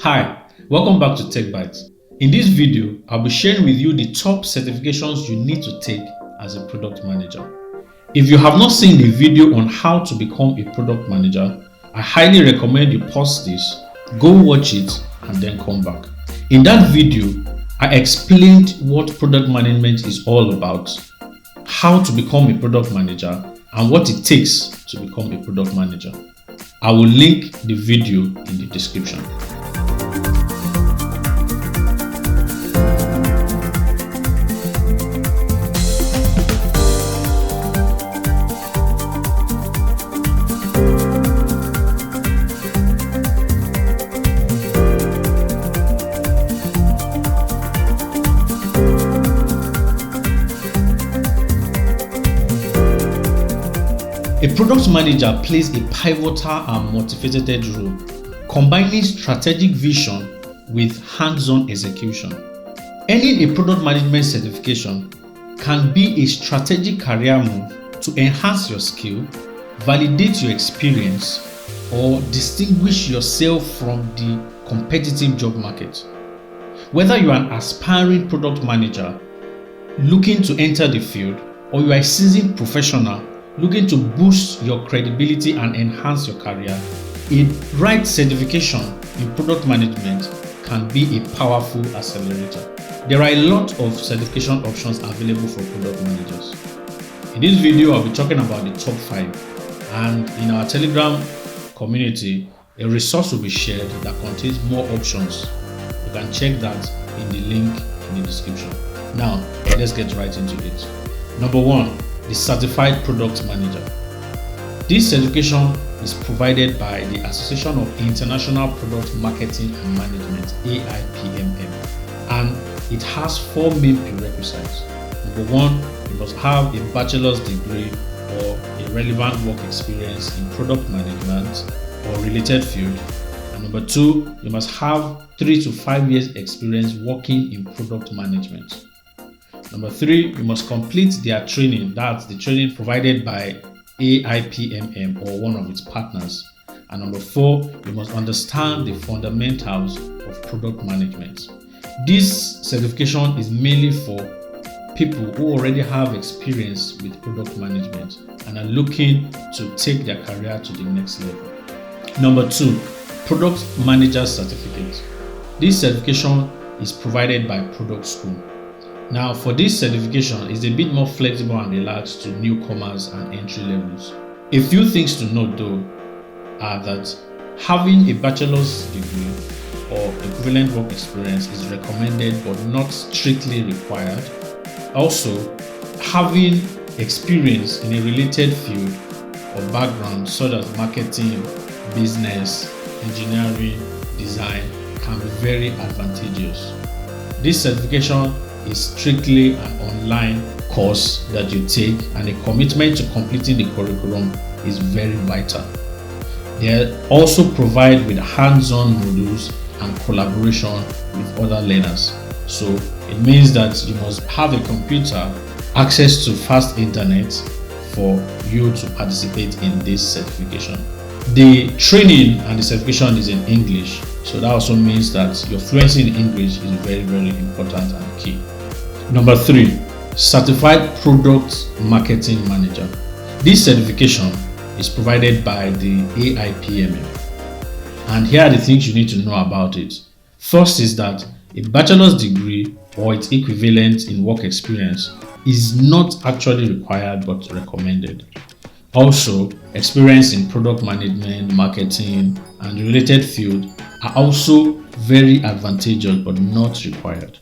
Hi, welcome back to Tech Bytes. In this video, I'll be sharing with you the top certifications you need to take as a product manager. If you have not seen the video on how to become a product manager, I highly recommend you pause this, go watch it, and then come back. In that video, I explained what product management is all about, how to become a product manager, and what it takes to become a product manager. I will link the video in the description. A product manager plays a pivotal and multifaceted role, combining strategic vision with hands-on execution. Earning a product management certification can be a strategic career move to enhance your skill, validate your experience, or distinguish yourself from the competitive job market. Whether you are an aspiring product manager looking to enter the field, or you are a seasoned professional looking to boost your credibility and enhance your career, a right certification in product management can be a powerful accelerator. There are a lot of certification options available for product managers. In this video, I'll be talking about the top 5, and in our Telegram community, a resource will be shared that contains more options. You can check that in the link in the description. Now, let's get right into it. Number 1, the Certified Product Manager. This certification is provided by the Association of International Product Marketing and Management, AIPMM, and it has 4 main prerequisites. Number 1, you must have a bachelor's degree or a relevant work experience in product management or related field. And number 2, you must have 3 to 5 years experience working in product management. Number 3, you must complete their training, that's the training provided by AIPMM or one of its partners. And number 4, you must understand the fundamentals of product management. This certification is mainly for people who already have experience with product management and are looking to take their career to the next level. Number 2, Product Manager Certificate. This certification is provided by Product School. Now, for this certification, it's a bit more flexible and relaxed to newcomers and entry levels. A few things to note though are that having a bachelor's degree or equivalent work experience is recommended but not strictly required. Also, having experience in a related field or background such as marketing, business, engineering, design can be very advantageous. This certification is strictly an online course that you take, and a commitment to completing the curriculum is very vital. They also provide with hands-on modules and collaboration with other learners. So it means that you must have a computer, access to fast internet for you to participate in this certification. The training and the certification is in English, so that also means that your fluency in English is very, very important and key. Number 3, Certified Product Marketing Manager. This certification is provided by the AIPMM. And here are the things you need to know about it. First is that a bachelor's degree or its equivalent in work experience is not actually required but recommended. Also, experience in product management, marketing, and related field are also very advantageous but not required.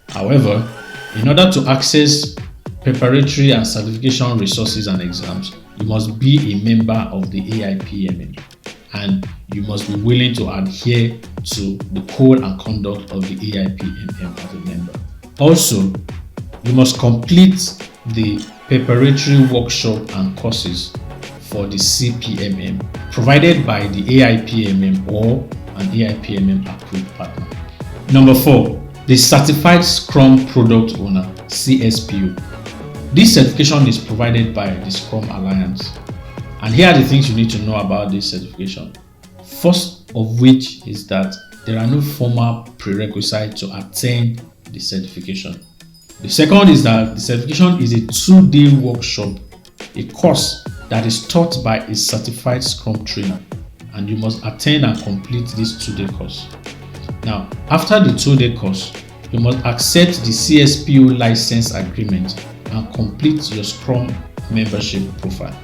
However, in order to access preparatory and certification resources and exams, you must be a member of the AIPMM, and you must be willing to adhere to the code and conduct of the AIPMM as a member. Also, you must complete the preparatory workshop and courses for the CPMM provided by the AIPMM or an AIPMM approved partner. Number 4, the Certified Scrum Product Owner, CSPO. This certification is provided by the Scrum Alliance. And here are the things you need to know about this certification. First of which is that there are no formal prerequisites to attain the certification. The second is that the certification is a 2-day workshop, a course that is taught by a certified Scrum trainer, and you must attend and complete this 2-day course. Now, after the 2-day course, you must accept the CSPO license agreement and complete your Scrum membership profile.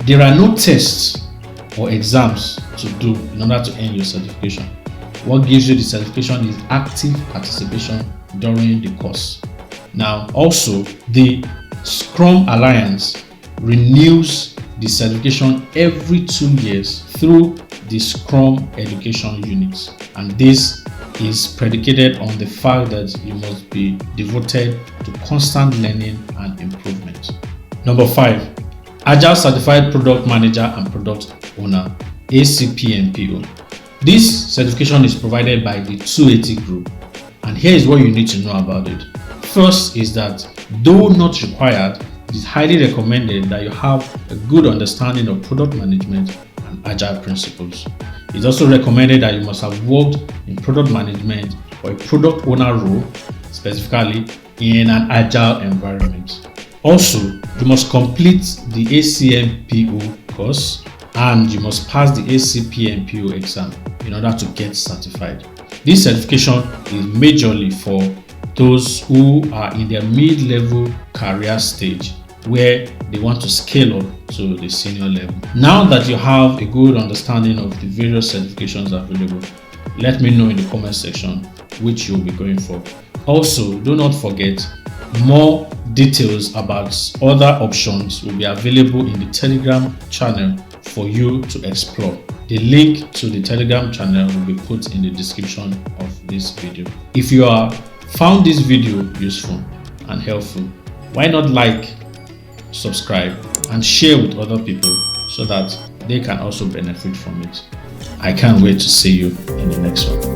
There are no tests or exams to do in order to earn your certification. What gives you the certification is active participation during the course. Now, also, the Scrum Alliance renews the certification every 2 years through the Scrum Education Unit, and this is predicated on the fact that you must be devoted to constant learning and improvement. Number 5, Agile Certified Product Manager and Product Owner, ACPMPO. This certification is provided by the 280 group, and here is what you need to know about it. First is that, though not required, it is highly recommended that you have a good understanding of product management and agile principles. It's also recommended that you must have worked in product management or a product owner role, specifically in an agile environment. Also, you must complete the ACMPO course and you must pass the ACPMPO exam in order to get certified. This certification is majorly for those who are in their mid-level career stage where they want to scale up to the senior level. Now that you have a good understanding of the various certifications available, let me know in the comment section which you'll be going for. Also, do not forget, more details about other options will be available in the Telegram channel for you to explore. The link to the Telegram channel will be put in the description of this video. If you found this video useful and helpful, why not like, subscribe, and share with other people so that they can also benefit from it. I can't wait to see you in the next one.